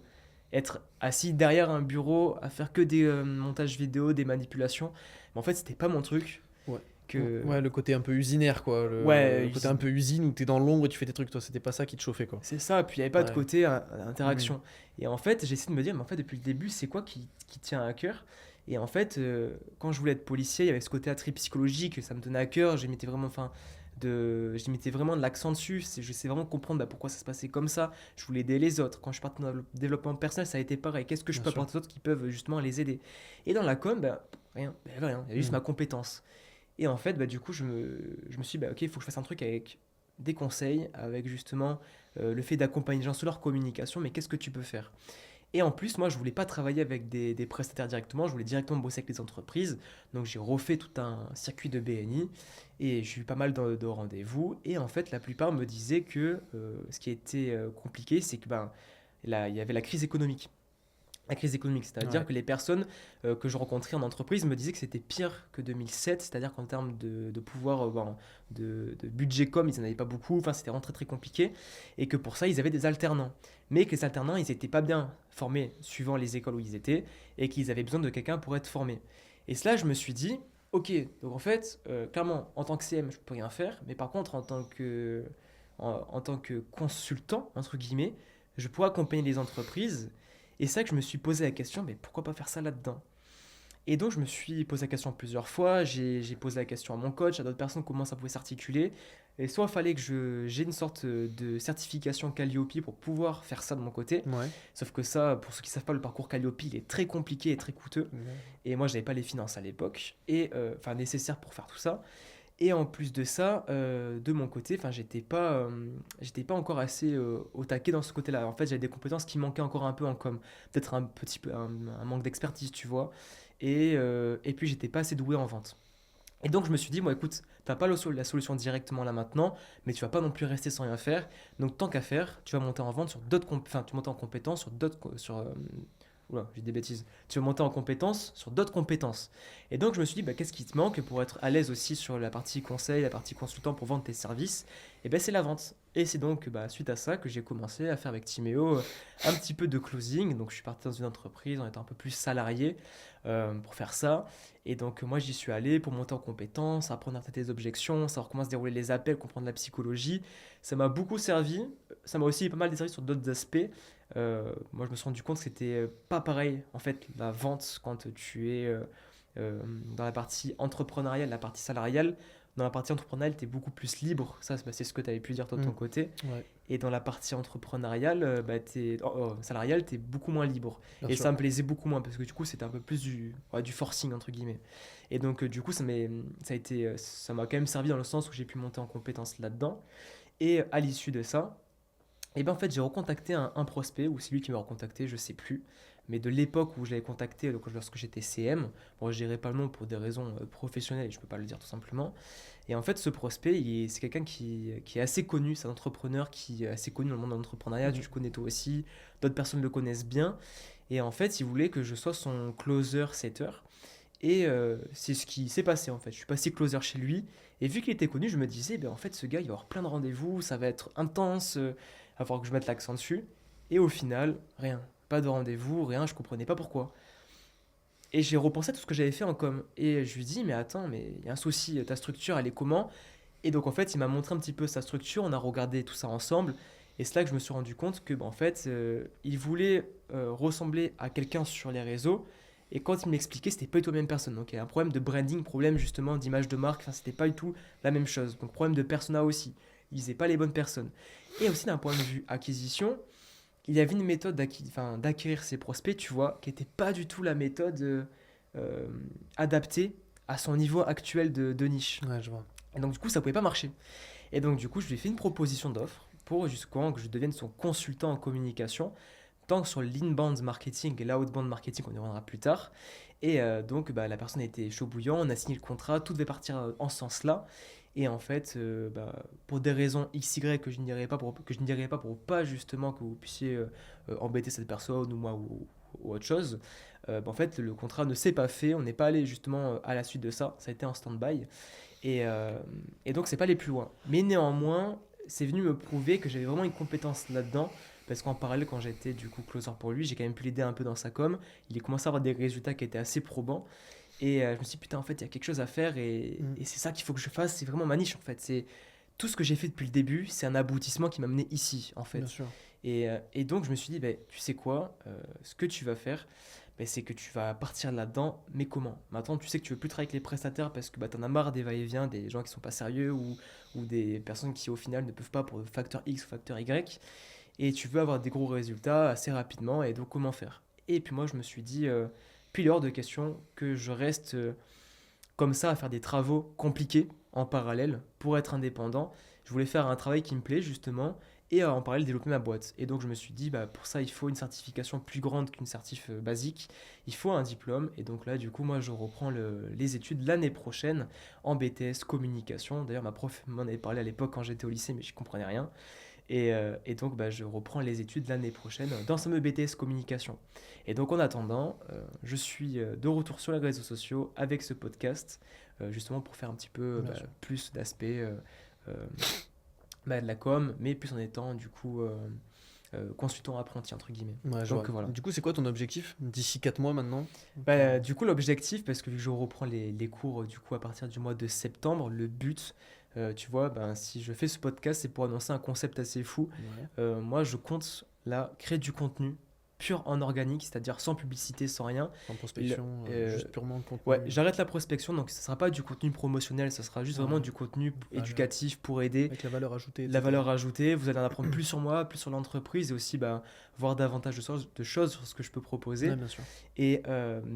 être assis derrière un bureau à faire que des montages vidéo, des manipulations, mais en fait, c'était pas mon truc. Ouais. Que... Ouais, le côté un peu usinaire, quoi. Ouais, Le côté un peu usine où t'es dans l'ombre et tu fais tes trucs, toi. C'était pas ça qui te chauffait, quoi. c'est ça, puis il n'y avait pas de Ouais. côté Mhm. interaction. Et en fait, j'ai essayé de me dire, mais en fait, depuis le début, c'est quoi qui tient à cœur? Et en fait, quand je voulais être policier, il y avait ce côté attrait psychologique, ça me tenait à cœur, j'y mettais vraiment de l'accent dessus, je sais vraiment comprendre bah, pourquoi ça se passait comme ça, je voulais aider les autres. Quand je partais dans le développement personnel, ça a été pareil, qu'est-ce que je Bien peux sûr. apporter aux autres qui peuvent justement les aider? Et dans la com, bah, rien, il y avait rien, il y avait juste Mhm. ma compétence. Et en fait, bah, du coup, je me suis dit, bah, ok, il faut que je fasse un truc avec des conseils, avec justement le fait d'accompagner les gens sur leur communication, mais qu'est-ce que tu peux faire? Et en plus, moi, je voulais pas travailler avec des prestataires directement, je voulais directement bosser avec les entreprises. Donc, j'ai refait tout un circuit de BNI et j'ai eu pas mal de rendez-vous. Et en fait, la plupart me disaient que ce qui était compliqué, c'est que ben, là, il y avait la crise économique. La crise économique, c'est-à-dire Ouais. que les personnes que je rencontrais en entreprise me disaient que c'était pire que 2007, c'est-à-dire qu'en termes de pouvoir, de budget com, ils n'en avaient pas beaucoup, enfin c'était vraiment très très compliqué, et que pour ça ils avaient des alternants. Mais que les alternants, ils n'étaient pas bien formés suivant les écoles où ils étaient, et qu'ils avaient besoin de quelqu'un pour être formés. Et cela, je me suis dit, ok, donc en fait, clairement, en tant que CM, je peux rien faire, mais par contre, en tant que consultant, entre guillemets, je pourrais accompagner les entreprises et c'est ça que je me suis posé la question, mais pourquoi pas faire ça là-dedans? Et donc je me suis posé la question plusieurs fois, j'ai posé la question à mon coach, à d'autres personnes comment ça pouvait s'articuler. Et soit il fallait que j'ai une sorte de certification Calliope pour pouvoir faire ça de mon côté. Ouais. Sauf que ça, pour ceux qui ne savent pas, le parcours Calliope, il est très compliqué et très coûteux. Ouais. Et moi, je n'avais pas les finances à l'époque, et enfin nécessaires pour faire tout ça. Et en plus de ça, de mon côté, enfin, j'étais pas encore assez au taquet dans ce côté-là. En fait, j'avais des compétences qui manquaient encore un peu en com. Peut-être un petit peu un manque d'expertise, tu vois. Et puis, j'étais pas assez doué en vente. Et donc, je me suis dit, moi, écoute, t'as pas la solution directement là maintenant, mais tu vas pas non plus rester sans rien faire. Donc, tant qu'à faire, tu vas monter en vente sur enfin, tu montes en compétence sur oula, j'ai des bêtises. Tu vas monter en compétence sur d'autres compétences. Et donc, je me suis dit, bah, qu'est-ce qui te manque pour être à l'aise aussi sur la partie conseil, la partie consultant pour vendre tes services? Et ben, c'est la vente. Et c'est donc suite à ça que j'ai commencé à faire avec Timéo un petit peu de closing. Donc, je suis parti dans une entreprise en étant un peu plus salarié pour faire ça. Et donc, moi, j'y suis allé pour monter en compétences, apprendre à traiter des objections, savoir comment se dérouler les appels, comprendre la psychologie. Ça m'a beaucoup servi. Ça m'a aussi pas mal desservi sur d'autres aspects. Moi, je me suis rendu compte que c'était pas pareil, en fait, la vente quand tu es dans la partie entrepreneuriale, la partie salariale. Dans la partie entrepreneuriale, tu es beaucoup plus libre. Ça, c'est ce que tu avais pu dire toi de ton côté. Ouais, Et dans la partie entrepreneuriale, salariale, tu es beaucoup moins libre. bien Et sûr. ça me plaisait beaucoup moins parce que du coup, c'était un peu plus du forcing, entre guillemets. Et donc, du coup, ça m'a quand même servi dans le sens où j'ai pu monter en compétence là-dedans. Et à l'issue de ça, et ben en fait, j'ai recontacté un prospect, ou c'est lui qui m'a recontacté, je sais plus. Mais de l'époque où je l'avais contacté, donc lorsque j'étais CM, bon, je dirais pas le nom pour des raisons professionnelles, je peux pas le dire tout simplement. Et en fait, ce prospect, c'est quelqu'un qui est assez connu, c'est un entrepreneur qui est assez connu dans le monde de l'entrepreneuriat, Mhm. tu le connais toi aussi, d'autres personnes le connaissent bien. Et en fait, il voulait que je sois son closer setter. Et c'est ce qui s'est passé en fait. Je suis passé closer chez lui. Et vu qu'il était connu, je me disais, ben, en fait, ce gars, il va avoir plein de rendez-vous, ça va être intense, il va falloir que je mette l'accent dessus. Et au final, rien. Pas de rendez-vous, rien, je comprenais pas pourquoi. Et j'ai repensé à tout ce que j'avais fait en com. Et je lui dis, mais attends, mais il y a un souci, ta structure, elle est comment? Et donc en fait, il m'a montré un petit peu sa structure, on a regardé tout ça ensemble. Et c'est là que je me suis rendu compte que, ben, en fait, il voulait ressembler à quelqu'un sur les réseaux. Et quand il m'expliquait, c'était pas du tout la même personne. Donc il y a un problème de branding, problème justement d'image de marque. Enfin, c'était pas du tout la même chose. Donc problème de persona aussi. Il faisait pas les bonnes personnes. Et aussi d'un point de vue acquisition, il y avait une méthode d'acquérir ses prospects, tu vois, qui n'était pas du tout la méthode euh, adaptée à son niveau actuel de niche. Ouais, je vois. Et donc du coup, ça pouvait pas marcher. Et donc du coup, je lui ai fait une proposition d'offre pour jusqu'à que je devienne son consultant en communication, tant sur l'inbound marketing et l'outbound marketing, on y reviendra plus tard. Et donc la personne était chaud bouillant, on a signé le contrat, tout devait partir en ce sens-là. Et en fait, pour des raisons XY que je ne dirais pas pour pas justement que vous puissiez embêter cette personne ou moi ou autre chose, en fait le contrat ne s'est pas fait, on n'est pas allé justement à la suite de ça, ça a été en stand-by. Et donc, c'est pas aller plus loin. Mais néanmoins, c'est venu me prouver que j'avais vraiment une compétence là-dedans. Parce qu'en parallèle, quand j'étais du coup closer pour lui, j'ai quand même pu l'aider un peu dans sa com. Il a commencé à avoir des résultats qui étaient assez probants. Et je me suis dit, putain, en fait, il y a quelque chose à faire. Mm. Et c'est ça qu'il faut que je fasse. C'est vraiment ma niche, en fait. C'est tout ce que j'ai fait depuis le début, c'est un aboutissement qui m'a mené ici, en Bien fait. sûr. Et donc, je me suis dit, bah, tu sais quoi, ce que tu vas faire, bah, c'est que tu vas partir là-dedans, mais comment? Maintenant, tu sais que tu veux plus travailler avec les prestataires parce que bah, tu en as marre des va-et-vient, des gens qui sont pas sérieux ou des personnes qui, au final, ne peuvent pas pour facteur X ou facteur Y. Et tu veux avoir des gros résultats assez rapidement. Et donc, comment faire? Et puis, moi, je me suis dit, puis il est hors de question que je reste comme ça à faire des travaux compliqués en parallèle pour être indépendant. Je voulais faire un travail qui me plaît justement et en parallèle développer ma boîte. Et donc je me suis dit, bah, pour ça il faut une certification plus grande qu'une certif basique, il faut un diplôme. Et donc là du coup moi je reprends les études l'année prochaine en BTS communication. D'ailleurs ma prof m'en avait parlé à l'époque quand j'étais au lycée mais je comprenais rien. Et donc, je reprends les études l'année prochaine dans ce fameux BTS communication. Et donc, en attendant, je suis de retour sur les réseaux sociaux avec ce podcast, justement pour faire un petit peu Bien sûr. plus d'aspects euh, de la com, mais plus en étant du coup consultant apprenti, entre guillemets. Ouais, je vois. Donc, voilà. Du coup, c'est quoi ton objectif d'ici 4 mois maintenant? Du coup, l'objectif, parce que vu que je reprends les cours du coup à partir du mois de septembre, le but, tu vois, si je fais ce podcast, c'est pour annoncer un concept assez fou. Ouais. Moi, je compte là créer du contenu pur en organique, c'est-à-dire sans publicité, sans rien. En Le- prospection, euh, juste purement de contenu. ouais, j'arrête la prospection, donc ce ne sera pas du contenu promotionnel, ce sera juste vraiment Ouais. du contenu Valeur. éducatif pour aider, Avec la valeur ajoutée, la etc. valeur ajoutée. Vous allez en apprendre plus sur moi, plus sur l'entreprise et aussi voir davantage de choses sur ce que je peux proposer. Ouais, bien sûr. Et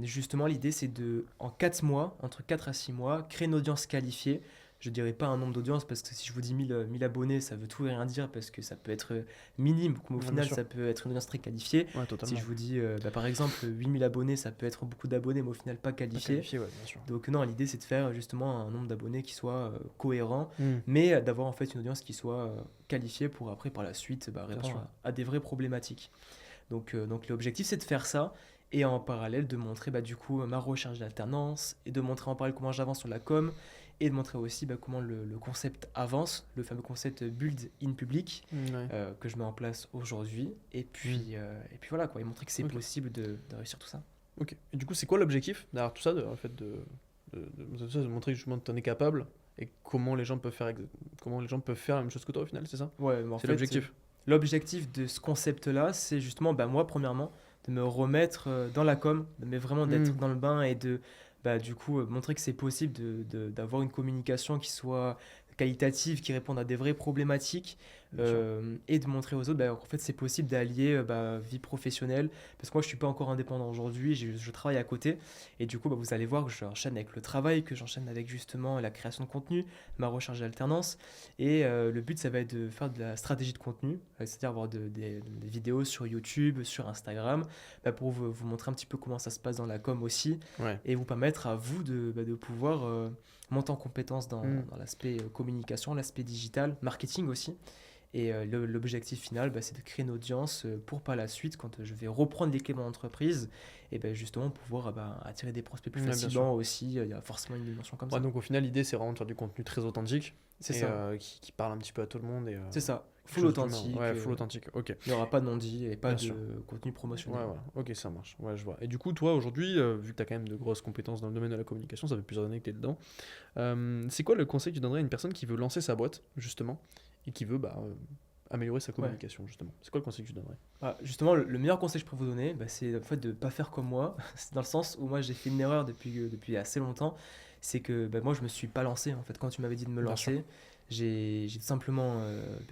justement, l'idée, c'est en 4 mois, entre 4 à 6 mois, créer une audience qualifiée je dirais pas un nombre d'audience parce que si je vous dis 1000 abonnés, ça veut tout et rien dire parce que ça peut être minime, comme au Ouais, bien final sûr. ça peut être une audience très qualifiée. Ouais, Si totalement. je vous dis par exemple 8000 abonnés, ça peut être beaucoup d'abonnés mais au final pas Pas qualifié. qualifié, ouais, bien sûr. Donc non, l'idée c'est de faire justement un nombre d'abonnés qui soit cohérent, Hmm, mais d'avoir en fait une audience qui soit qualifiée pour après par la suite bien répondre sûr. à des vraies problématiques. Donc l'objectif c'est de faire ça et en parallèle de montrer du coup ma recherche d'alternance et de montrer en parallèle comment j'avance sur la com et de montrer aussi comment le concept avance, le fameux concept build in public Ouais. que je mets en place aujourd'hui et puis voilà quoi, et montrer que c'est Ok. possible de réussir tout ça. Ok. Et du coup, c'est quoi l'objectif derrière tout ça, en fait, de montrer que justement tu en es capable et comment les gens peuvent faire la même chose que toi au final, c'est ça? Ouais, mais en C'est fait, l'objectif. l'objectif de ce concept-là, c'est justement, moi, premièrement, de me remettre dans la com, mais vraiment d'être Hmm, dans le bain et de, du coup, montrer que c'est possible d'avoir une communication qui soit qualitative, qui réponde à des vraies problématiques, bien sûr. et de montrer aux autres qu'en fait, c'est possible d'allier vie professionnelle, parce que moi, je suis pas encore indépendant aujourd'hui, je travaille à côté, et du coup, vous allez voir que j'enchaîne avec le travail, que j'enchaîne avec justement la création de contenu, ma recherche d'alternance, et le but, ça va être de faire de la stratégie de contenu, c'est-à-dire avoir des vidéos sur YouTube, sur Instagram, pour vous montrer un petit peu comment ça se passe dans la com aussi, Ouais. et vous permettre à vous de pouvoir monter en compétence Hmm. dans l'aspect communication, l'aspect digital, marketing aussi. Et l'objectif final, c'est de créer une audience pour par la suite, quand je vais reprendre les clés de mon entreprise, et justement pouvoir attirer des prospects plus Ouais, bien sûr. facilement aussi. Il y a forcément une dimension comme Ouais, ça. donc au final, l'idée, c'est vraiment de faire du contenu très authentique C'est et ça. qui parle un petit peu à tout le monde et C'est ça. quelque Full chose d'humain. authentique. Ouais, full authentique. Ok. Il n'y aura pas de non-dit et pas Bien de sûr. contenu Ouais, promotionnel. voilà. Ok, ça marche. Ouais, je vois. Et du coup, toi, aujourd'hui, vu que tu as quand même de grosses compétences dans le domaine de la communication, ça fait plusieurs années que tu es dedans, c'est quoi le conseil que tu donnerais à une personne qui veut lancer sa boîte, justement, et qui veut améliorer sa Ouais. communication, justement? C'est quoi le conseil que tu donnerais? Justement, le meilleur conseil que je peux vous donner, c'est en fait de ne pas faire comme moi. C'est dans le sens où moi j'ai fait une erreur depuis assez longtemps. C'est que moi je me suis pas lancé. En fait, quand tu m'avais dit de me Bien sûr. lancer, j'ai tout simplement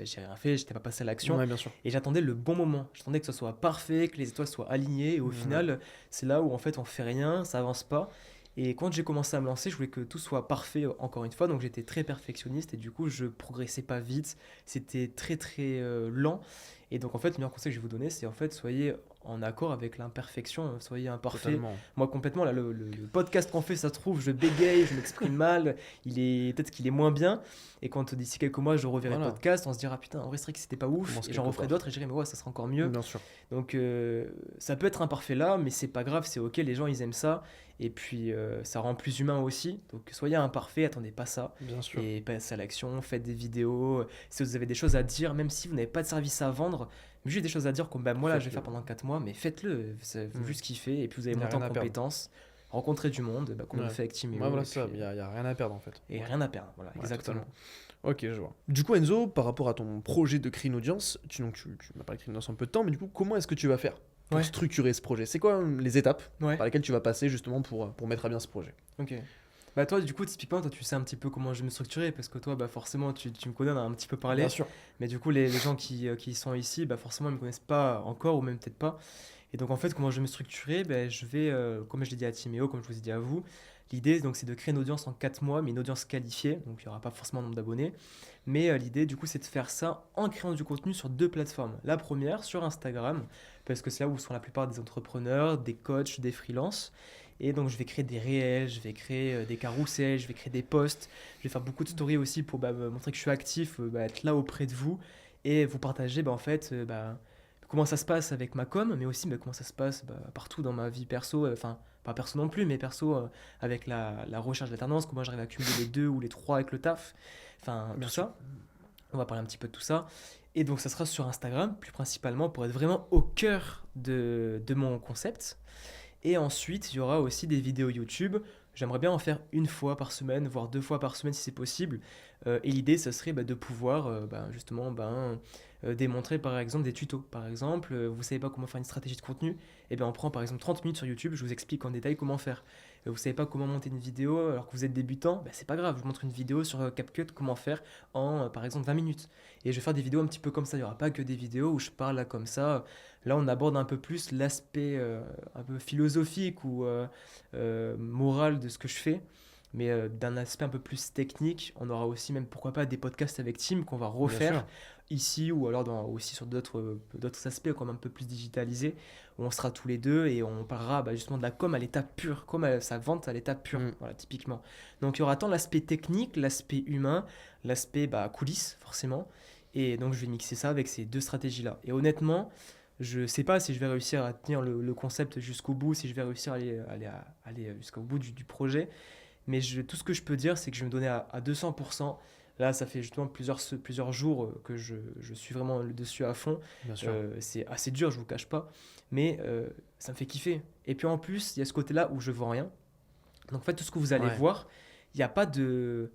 j'ai rien fait, j'étais pas passé à l'action. Ouais, bien sûr. Et j'attendais le bon moment. J'attendais que ce soit parfait, que les étoiles soient alignées. Et au Ouais. final, c'est là où en fait on fait rien, ça avance pas. Et quand j'ai commencé à me lancer, je voulais que tout soit parfait encore une fois. Donc j'étais très perfectionniste et du coup je progressais pas vite. C'était très très lent. Et donc en fait, le meilleur conseil que je vais vous donner, c'est en fait soyez en accord avec l'imperfection, soyez imparfait. Totalement. Moi complètement, là, le podcast qu'on fait, ça se trouve, je bégaye, je m'exprime mal, peut-être qu'il est moins bien. Et quand d'ici quelques mois, je reverrai le Voilà. podcast, on se dira putain, en vrai, c'est vrai que c'était pas ouf. Commence Et j'en quelque referai part. d'autres et je dirai, mais ouais, ça sera encore mieux. Bien sûr. Donc ça peut être imparfait là, mais c'est pas grave, c'est ok, les gens ils aiment ça. Et puis ça rend plus humain aussi. Donc soyez imparfait, attendez pas ça. Bien sûr. Et passez à l'action, faites des vidéos. Si vous avez des choses à dire, même si vous n'avez pas de service à vendre, mais juste des choses à dire comme moi là je vais Faites-le. faire pendant 4 mois, mais faites-le. Ça faut Mm. juste kiffer et puis vous allez Y a monter en rien à perdre. compétences, rencontrer du monde, comme on le Ouais. fait avec Timéo. Ouais, voilà, et c'est ça. puis, Il y a rien à perdre, en fait. et rien à perdre. Voilà, Ouais, exactement. totalement. Ok, je vois. Du coup, Enzo, par rapport à ton projet de créer une audience, tu m'as parlé de créer une audience un peu de temps, mais du coup, comment est-ce que tu vas faire pour Ouais. structurer ce projet? C'est quoi les étapes Ouais. par lesquelles tu vas passer justement pour mettre à bien ce projet? Ok. Toi, du coup, typiquement, toi, tu sais un petit peu comment je vais me structurer parce que toi, forcément, tu me connais, on en a un petit peu parlé. Bien sûr. Mais du coup, les gens qui sont ici, forcément, ils me connaissent pas encore ou même peut-être pas. Et donc, en fait, comment je vais me structurer je vais, comme je l'ai dit à Timéo, comme je vous ai dit à vous, l'idée, donc, c'est de créer une audience en 4 mois, mais une audience qualifiée. Donc, il n'y aura pas forcément un nombre d'abonnés. Mais l'idée, du coup, c'est de faire ça en créant du contenu sur 2 plateformes. La première, sur Instagram, parce que c'est là où sont la plupart des entrepreneurs, des coachs, des freelances. Et donc, je vais créer des réels, je vais créer des carousels, je vais créer des posts. Je vais faire beaucoup de stories aussi pour me montrer que je suis actif, être là auprès de vous et vous partager en fait comment ça se passe avec ma com, mais aussi comment ça se passe partout dans ma vie perso, enfin pas perso non plus, mais perso avec la recherche d'alternance, comment j'arrive à cumuler les 2 ou les 3 avec le taf, enfin Bien tout sûr. ça. On va parler un petit peu de tout ça. Et donc ça sera sur Instagram, plus principalement pour être vraiment au cœur de mon concept. Et ensuite, il y aura aussi des vidéos YouTube. J'aimerais bien en faire une fois par semaine, voire 2 fois par semaine si c'est possible. Et l'idée, ce serait de pouvoir justement démontrer par exemple des tutos. Par exemple, vous ne savez pas comment faire une stratégie de contenu, et bien on prend par exemple 30 minutes sur YouTube, je vous explique en détail comment faire. Vous ne savez pas comment monter une vidéo alors que vous êtes débutant, c'est pas grave, je vous montre une vidéo sur CapCut, comment faire en par exemple 20 minutes. Et je vais faire des vidéos un petit peu comme ça, il n'y aura pas que des vidéos où je parle là comme ça. Là, on aborde un peu plus l'aspect un peu philosophique ou moral de ce que je fais. Mais d'un aspect un peu plus technique, on aura aussi même pourquoi pas des podcasts avec Tim qu'on va Bien refaire sûr. ici ou alors aussi sur d'autres aspects comme un peu plus digitalisés où on sera tous les deux et on parlera bah, justement de la com à l'état pur, sa vente à l'état pur, Mm. voilà, typiquement. Donc il y aura tant l'aspect technique, l'aspect humain, l'aspect bah, coulisses forcément. Et donc je vais mixer ça avec ces deux stratégies-là. Et honnêtement, je sais pas si je vais réussir à tenir le concept jusqu'au bout, si je vais réussir à aller jusqu'au bout du projet. Mais tout ce que je peux dire, c'est que je vais me donner à 200%. Là, ça fait justement plusieurs jours que je suis vraiment dessus à fond. Bien sûr. C'est assez dur, je vous cache pas. Mais ça me fait kiffer. Et puis en plus, il y a ce côté-là où je vends rien. Donc en fait, tout ce que vous allez Ouais. voir, il y a pas de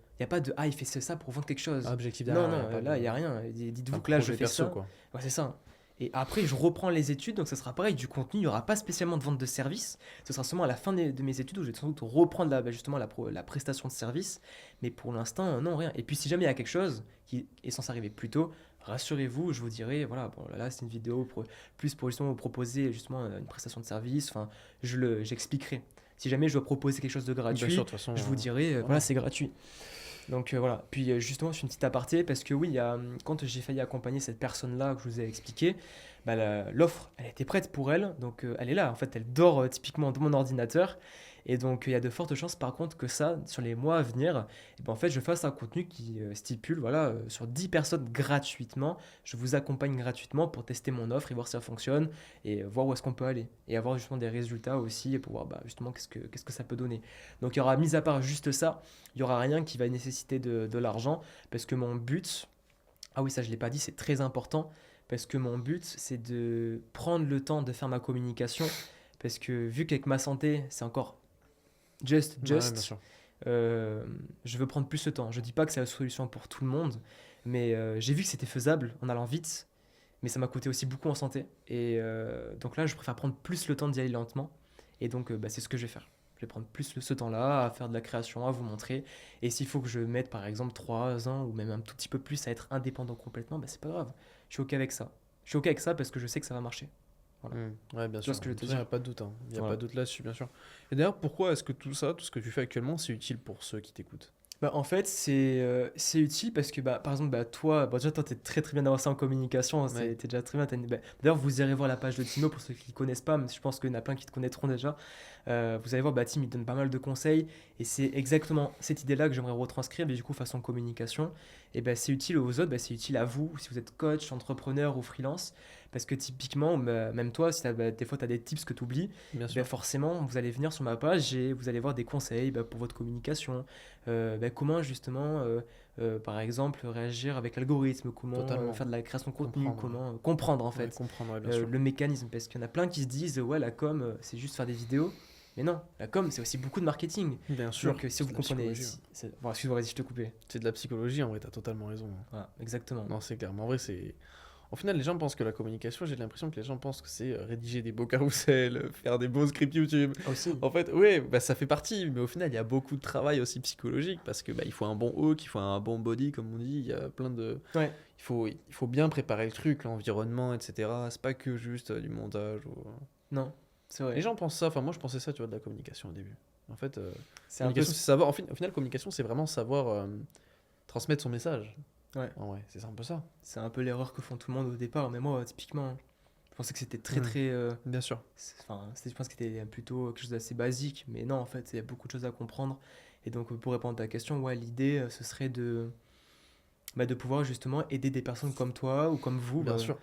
ah, il fait ça pour vendre quelque chose. Objectif Non, derrière, non, y a pas là, de il n'y a rien. un Dites-vous que là, je projet fais perso, ça. quoi. Ouais, c'est ça. Et après, je reprends les études, donc ça sera pareil, du contenu, il n'y aura pas spécialement de vente de service. Ce sera seulement à la fin de mes études où je vais sans doute reprendre justement la prestation de service. Mais pour l'instant, non, rien. Et puis si jamais il y a quelque chose qui est censé arriver plus tôt, rassurez-vous, je vous dirai, voilà, bon, là c'est une vidéo plus pour justement vous proposer justement une prestation de service, enfin, j'expliquerai. Si jamais je dois proposer quelque chose de Bien sûr, gratuit, de toute façon. je vous dirai, Voilà. voilà, c'est gratuit. Donc voilà. Puis justement, je fais une petite aparté parce que oui, quand j'ai failli accompagner cette personne-là que je vous ai expliqué, bah, l'offre, elle était prête pour elle. Donc elle est là. En fait, elle dort typiquement dans mon ordinateur. Et donc il y a de fortes chances par contre que ça, sur les mois à venir, eh ben, en fait, je fasse un contenu qui stipule, voilà, sur 10 personnes gratuitement, je vous accompagne gratuitement pour tester mon offre et voir si ça fonctionne et voir où est-ce qu'on peut aller. Et avoir justement des résultats aussi pour voir bah, justement qu'est-ce que ça peut donner. Donc il y aura, mis à part juste ça, il n'y aura rien qui va nécessiter de l'argent parce que mon but, ah oui, ça je ne l'ai pas dit, c'est très important parce que mon but c'est de prendre le temps de faire ma communication parce que vu qu'avec ma santé c'est encore Ouais, bien just, sûr. je veux prendre plus le temps. Je dis pas que c'est la solution pour tout le monde, mais j'ai vu que c'était faisable en allant vite, mais ça m'a coûté aussi beaucoup en santé. Et donc là, je préfère prendre plus le temps d'y aller lentement. Et donc, bah, c'est ce que je vais faire. Je vais prendre plus ce temps-là à faire de la création, à vous montrer. Et s'il faut que je mette, par exemple, 3 ans ou même un tout petit peu plus à être indépendant complètement, bah, c'est pas grave. Je suis OK avec ça. Je suis OK avec ça parce que je sais que ça va marcher. Voilà. Ouais, bien Tu vois sûr. ce que je veux te Il n'y a dire? pas de doute. Hein. Il n'y a Voilà. pas de doute là-dessus, bien sûr. Et d'ailleurs, pourquoi est-ce que tout ça, tout ce que tu fais actuellement, c'est utile pour ceux qui t'écoutent? Bah, en fait, c'est utile parce que, bah, par exemple, bah, toi, bon, déjà, toi, tu es très très bien avancé en communication, Ouais. t'es déjà très bien. Bah, d'ailleurs, vous irez voir la page de Timo pour ceux qui ne connaissent pas, mais je pense qu'il y en a plein qui te connaîtront déjà. Vous allez voir, bah, Tim, il donne pas mal de conseils et c'est exactement cette idée-là que j'aimerais retranscrire, mais du coup, façon communication. Et bah, c'est utile aux autres, bah, c'est utile à vous, si vous êtes coach, entrepreneur ou freelance, parce que typiquement, bah, même toi, si des fois, tu as des tips que tu oublies, Bien ben sûr. forcément, vous allez venir sur ma page et vous allez voir des conseils bah, pour votre communication. Comment justement, par exemple, réagir avec l'algorithme, comment Totalement. faire de la création de contenu, Comprendre. comment comprendre en Ouais, fait comprendre, ouais, bien sûr. le mécanisme. Parce qu'il y en a plein qui se disent, ouais, la com, c'est juste faire des vidéos. Mais non, la com, c'est aussi beaucoup de marketing. Bien sûr. Donc si C'est vous de la comprenez... psychologie. Hein. Bon, excuse-moi, vas-y, je te coupais. C'est de la psychologie, en vrai, t'as totalement raison. Hein. Voilà, exactement. Non, c'est clair. Mais en vrai, c'est. Au final, les gens pensent que la communication, j'ai l'impression que les gens pensent que c'est rédiger des beaux carousels, faire des beaux scripts YouTube. Aussi. En fait, oui, bah, ça fait partie, mais au final, il y a beaucoup de travail aussi psychologique parce que bah, il faut un bon hook, il faut un bon body, comme on dit. Il y a plein de. Ouais. Il faut bien préparer le truc, l'environnement, etc. C'est pas que juste du montage. Non, c'est vrai. Les gens pensent ça. Enfin, moi, je pensais ça, tu vois, de la communication au début. En fait, C'est un peu... communication, c'est savoir. Au final, communication, c'est vraiment savoir transmettre son message. Ouais. En vrai, c'est un peu ça. C'est un peu l'erreur que font tout le monde au départ. Mais moi, typiquement, je pensais que c'était très Mm. très... Bien sûr. Enfin, je pense que c'était plutôt quelque chose d'assez basique, mais non, en fait, il y a beaucoup de choses à comprendre. Et donc, pour répondre à ta question, ouais, l'idée, ce serait de pouvoir justement aider des personnes comme toi ou comme vous Bien sûr.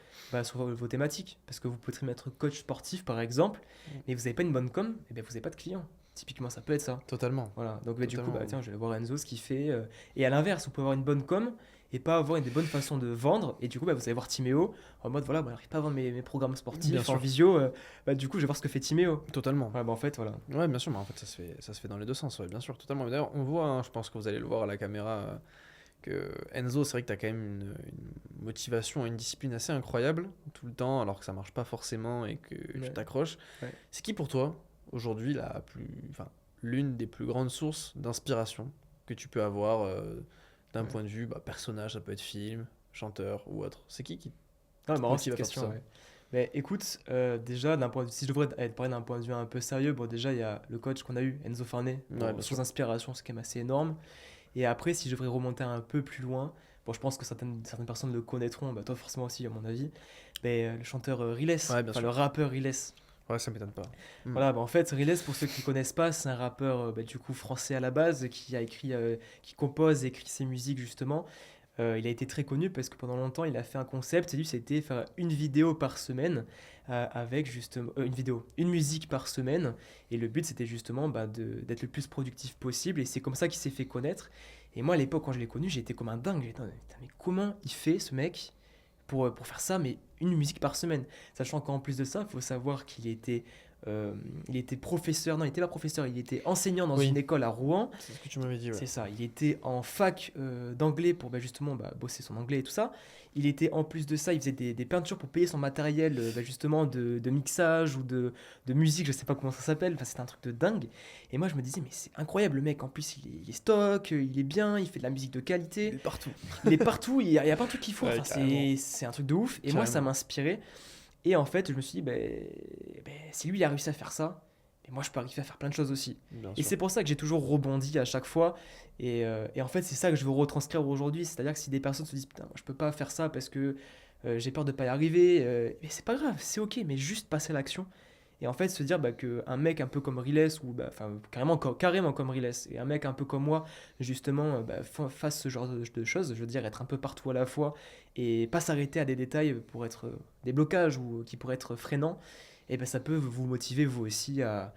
sur vos thématiques. Parce que vous pouvez très bien être coach sportif, par exemple, mais vous n'avez pas une bonne com, et bien vous n'avez pas de clients. Typiquement, ça peut être ça. Totalement. Voilà. Donc, du coup, Totalement. tiens, je vais voir Enzo ce qu'il fait. Et à l'inverse, vous pouvez avoir une bonne com et pas avoir des bonnes façons de vendre. Et du coup, vous allez voir Timéo en mode voilà, j'arrive pas à vendre mes programmes sportifs Bien en sûr. visio. Du coup, je vais voir ce que fait Timéo. Totalement. Ouais, en fait, voilà. Ouais, bien sûr, mais en fait, ça se fait dans les deux sens, ouais, bien sûr, totalement. Mais d'ailleurs, on voit, hein, je pense que vous allez le voir à la caméra, que Enzo, c'est vrai que tu as quand même une motivation et une discipline assez incroyable tout le temps, alors que ça marche pas forcément et que tu Ouais. t'accroches. Ouais. C'est qui pour toi, aujourd'hui, l'une des plus grandes sources d'inspiration que tu peux avoir d'un Ouais. point de vue personnage, ça peut être film, chanteur ou autre. C'est qui Ah, marrant motive cette à faire tout question. ça? Ouais. Mais écoute, déjà, si je devrais être parlé d'un point de vue un peu sérieux, bon, déjà, il y a le coach qu'on a eu, Enzo Farné, Ouais, bien sous sûr. inspiration, c'est quand même assez énorme. Et après, si je devrais remonter un peu plus loin, bon, je pense que certaines personnes le connaîtront, bah, toi forcément aussi, à mon avis, mais le chanteur Riles, Ouais, bien enfin le sûr. rappeur Riles. Ouais, ça m'étonne pas. Hmm. Voilà, bah, en fait, Riles, pour ceux qui ne connaissent pas, c'est un rappeur bah, du coup français à la base, qui compose et écrit ses musiques justement. Il a été très connu parce que pendant longtemps, il a fait un concept, et lui, c'était faire une vidéo par semaine avec justement une musique par semaine. Et le but, c'était justement bah, d'être le plus productif possible. Et c'est comme ça qu'il s'est fait connaître. Et moi, à l'époque, quand je l'ai connu, j'étais comme un dingue. J'étais, putain, mais comment il fait ce mec pour faire ça, mais une musique par semaine? Sachant qu'en plus de ça, il faut savoir il était professeur, non, il n'était pas professeur, il était enseignant dans une Oui, école à Rouen. c'est ce que tu m'avais dit, ouais. C'est ça, il était en fac d'anglais pour bah, justement bah, bosser son anglais et tout ça. Il était en plus de ça, il faisait des peintures pour payer son matériel bah, justement de mixage ou de musique, je sais pas comment ça s'appelle, enfin, c'était un truc de dingue. Et moi je me disais, mais c'est incroyable le mec, en plus il est stock, il est bien, il fait de la musique de Il est qualité, partout. il est partout, il y a pas un truc qu'il faut, Ouais, enfin, carrément. c'est un truc de ouf. Et moi ça Carrément. m'inspirait. Et en fait je me suis dit, si lui il a réussi à faire ça, mais moi je peux arriver à faire plein de choses aussi. Bien Et sûr. c'est pour ça que j'ai toujours rebondi à chaque fois. Et en fait, c'est ça que je veux retranscrire aujourd'hui. C'est-à-dire que si des personnes se disent, putain, moi, je peux pas faire ça parce que j'ai peur de pas y arriver, mais c'est pas grave, c'est ok, mais juste passer à l'action. Et en fait, se dire bah, qu'un mec un peu comme Riles, ou bah, enfin, carrément comme Riles, et un mec un peu comme moi, justement, bah, fasse ce genre de choses, je veux dire, être un peu partout à la fois, et pas s'arrêter à des détails pour être des blocages ou qui pourraient être freinants, et ben ça peut vous motiver vous aussi à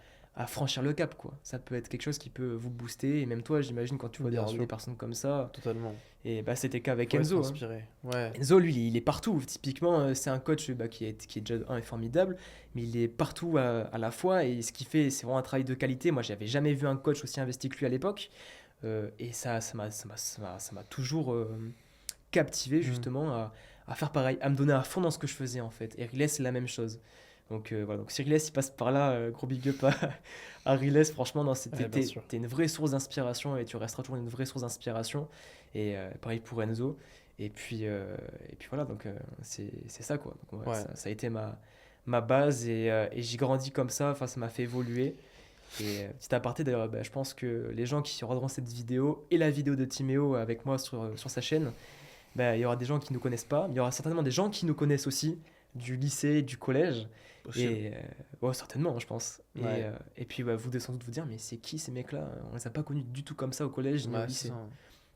franchir le cap, quoi. Ça peut être quelque chose qui peut vous booster, et même toi, j'imagine, quand tu vois Bien des sûr. personnes comme ça, Totalement. et bah, c'était qu'avec Faut être Enzo, hein. inspiré. Ouais. Enzo, lui, il est partout. Typiquement, c'est un coach bah, qui est déjà est formidable, mais il est partout à la fois. Et ce qu'il fait, c'est vraiment un travail de qualité. Moi, j'avais jamais vu un coach aussi investi que lui à l'époque. Et ça m'a toujours captivé Hmm. justement à faire pareil, à me donner à fond dans ce que je faisais en fait. Et Riles, c'est la même chose. Donc voilà, donc si Riles il passe par là, gros big up à Riles, franchement, non, Ouais, bien sûr. t'es une vraie source d'inspiration et tu resteras toujours une vraie source d'inspiration. Et pareil pour Enzo. Et puis voilà, donc c'est ça quoi. Donc, ouais, Ouais. ça a été ma base et j'ai grandi comme ça, enfin ça m'a fait évoluer. Et petit aparté d'ailleurs, bah, je pense que les gens qui regarderont cette vidéo et la vidéo de Timéo avec moi sur sa chaîne, bah, il y aura des gens qui ne nous connaissent pas, mais il y aura certainement des gens qui nous connaissent aussi du lycée, du collège. Possible. Et ouais, certainement, je pense. Ouais. Et puis bah, vous devez sans doute vous dire, mais c'est qui ces mecs-là? On les a pas connus du tout comme ça au collège ni au Ouais, c'est lycée. ça.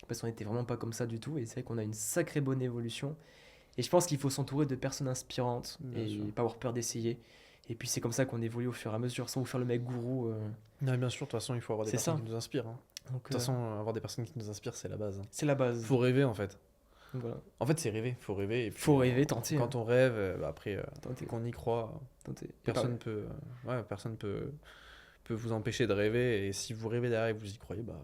Parce qu'on était vraiment pas comme ça du tout. Et c'est vrai qu'on a une sacrée bonne évolution. Et je pense qu'il faut s'entourer de personnes inspirantes Bien sûr. et pas avoir peur d'essayer. Et puis c'est comme ça qu'on évolue au fur et à mesure, sans vous faire le mec gourou. Ouais, bien sûr, de toute façon, il faut avoir des C'est personnes ça. qui nous inspirent, hein. Donc De toute façon, avoir des personnes qui nous inspirent, c'est la base, hein. c'est la base. Faut rêver, en fait. Donc voilà. En fait, c'est rêver. Faut rêver. Et Faut puis, rêver, tenter, hein. quand on rêve, bah, après, Tenter, qu'on y croit, tenter. Et personne peut, personne peut vous empêcher de rêver. Et si vous rêvez derrière et que vous y croyez, bah,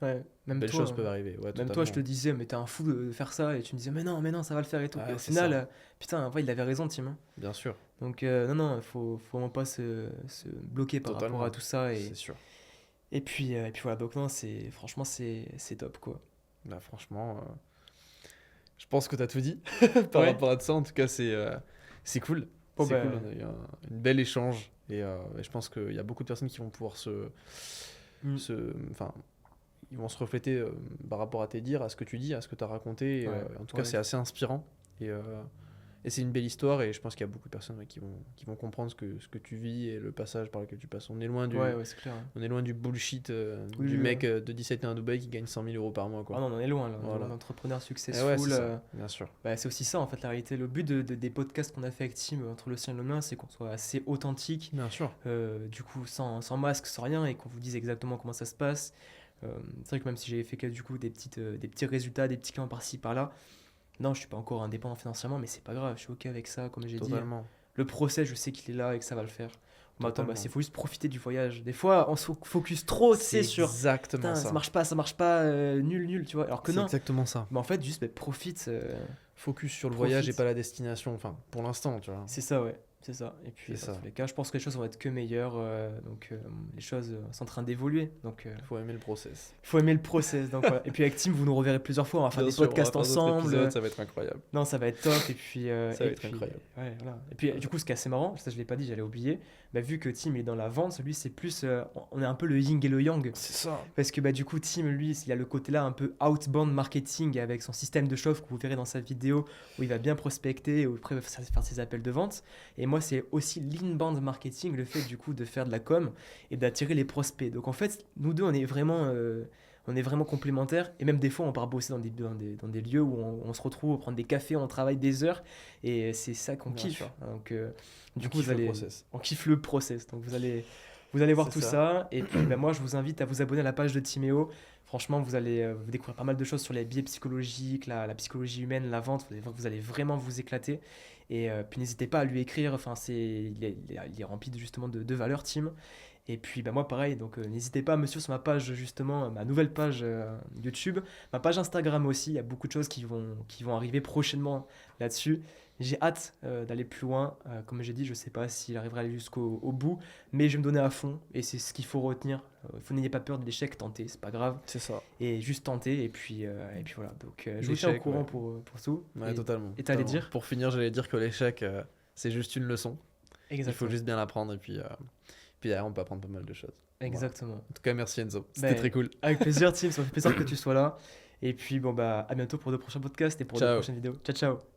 ouais, même belles toi, choses peuvent arriver. Ouais, même toi, je te totalement. disais, mais t'es un fou de faire ça. Et tu me disais, mais non, ça va le faire et tout. Et Ouais, au c'est final, ça. putain, en vrai, il avait raison, Tim, hein. Bien sûr. Donc non, il faut vraiment pas se bloquer par rapport à Totalement. tout ça. C'est sûr. Et puis voilà, donc non, franchement, c'est top, quoi. Bah, franchement, je pense que t'as tout dit par Ouais. rapport à ça. En tout cas, c'est cool. Bon, C'est bah, cool. On a eu une belle échange. Et je pense qu'il y a beaucoup de personnes qui vont pouvoir mm, enfin, ils vont se refléter par rapport à tes dires, à ce que tu dis, à ce que tu as raconté. ouais, En tout cas, ouais. c'est assez inspirant. Et c'est une belle histoire. Et je pense qu'il y a beaucoup de personnes qui vont comprendre ce que tu vis et le passage par lequel tu passes. On est loin Ouais, ouais, c'est clair, hein. on est loin du bullshit Oui, du oui, mec de 17 ans à Dubaï qui gagne 100 000 euros par mois, Ah quoi. non, on en est loin, là. On est loin Voilà. d'entrepreneurs Et ouais, successful. c'est ça, bien sûr. Bah, c'est aussi ça, en fait, la réalité. Le but des podcasts qu'on a fait avec Tim, entre le sien et le mien, c'est qu'on soit assez authentique, Bien sûr. du coup, sans masque, sans rien, et qu'on vous dise exactement comment ça se passe. C'est vrai que même si j'avais fait que, du coup, des petits résultats, des petits clients par-ci, par-là, non, je suis pas encore indépendant financièrement, mais c'est pas grave, je suis ok avec ça, comme j'ai dit. Totalement. Le procès, je sais qu'il est là et que ça va le faire. Mais attends, bah, Totalement. c'est faut juste profiter du voyage. Des fois, on se focus trop, tu C'est sais, sur exactement putain, ça. ça marche pas, nul, tu vois. Alors que C'est non. exactement ça. Mais en fait, juste bah, profite. Focus sur le Profite. voyage et pas la destination. Enfin, pour l'instant, tu vois. C'est ça, ouais. C'est ça. Et puis, C'est dans ça. tous les cas, je pense que les choses vont être que meilleures. Donc, les choses sont en train d'évoluer. Donc, Il faut aimer le process. il faut aimer le process. Donc, voilà. Et puis, avec Tim, vous nous reverrez plusieurs fois. On va faire Bien des sûr, on va podcasts faire d'autres ensemble. épisodes, ça va être incroyable. Non, ça va être top. Et puis, Ça va être incroyable. ouais, voilà. Et puis, du coup, ce qui est assez marrant, ça, je l'ai pas dit, j'allais oublier. Bah, vu que Tim il est dans la vente, lui, c'est plus. On est un peu le yin et le yang. C'est ça. Parce que bah, du coup, Tim, lui, il a le côté là un peu outbound marketing avec son système de chauffe que vous verrez dans sa vidéo où il va bien prospecter, où après il va faire ses appels de vente. Et moi, c'est aussi l'inbound marketing, le fait du coup de faire de la com et d'attirer les prospects. Donc en fait, nous deux, on est vraiment complémentaires. Et même des fois, on part bosser dans des lieux où on se retrouve, on prend des cafés, on travaille des heures. Et c'est ça qu'on Bien kiffe. sûr. Donc du On coup, kiffe le process. on kiffe le process. Donc vous allez voir C'est tout ça. ça. Et puis, bah, moi, je vous invite à vous abonner à la page de Timéo. Franchement, vous allez vous découvrir pas mal de choses sur les biais psychologiques, la psychologie humaine, la vente. Vous allez voir que vous allez vraiment vous éclater. Et puis, n'hésitez pas à lui écrire. Enfin, il est rempli justement de valeurs, Tim. Et puis, bah, moi, pareil. Donc, n'hésitez pas à me suivre sur ma page, justement, ma nouvelle page YouTube. Ma page Instagram aussi. Il y a beaucoup de choses qui vont arriver prochainement là-dessus. J'ai hâte d'aller plus loin. Comme j'ai dit, je ne sais pas s'il arrivera à aller jusqu'au bout, mais je vais me donner à fond et c'est ce qu'il faut retenir. N'ayez pas peur de l'échec, tentez, c'est pas grave. C'est ça. Et juste tenter et puis voilà. Donc je vous tiens au L'échec, courant ouais. pour tout. Ouais, et, totalement. Et t'allais Totalement. dire Pour finir, j'allais dire que l'échec, c'est juste une leçon. Il faut Exactement. juste bien l'apprendre et puis derrière, on peut apprendre pas mal de choses. Voilà. Exactement. En tout cas, merci Enzo. C'était Ben, très cool. Avec plaisir, Tim. Ça me fait plaisir que tu sois là. Et puis bon, bah, à bientôt pour de prochains podcasts et pour de Ciao. prochaines vidéos. Ciao, ciao.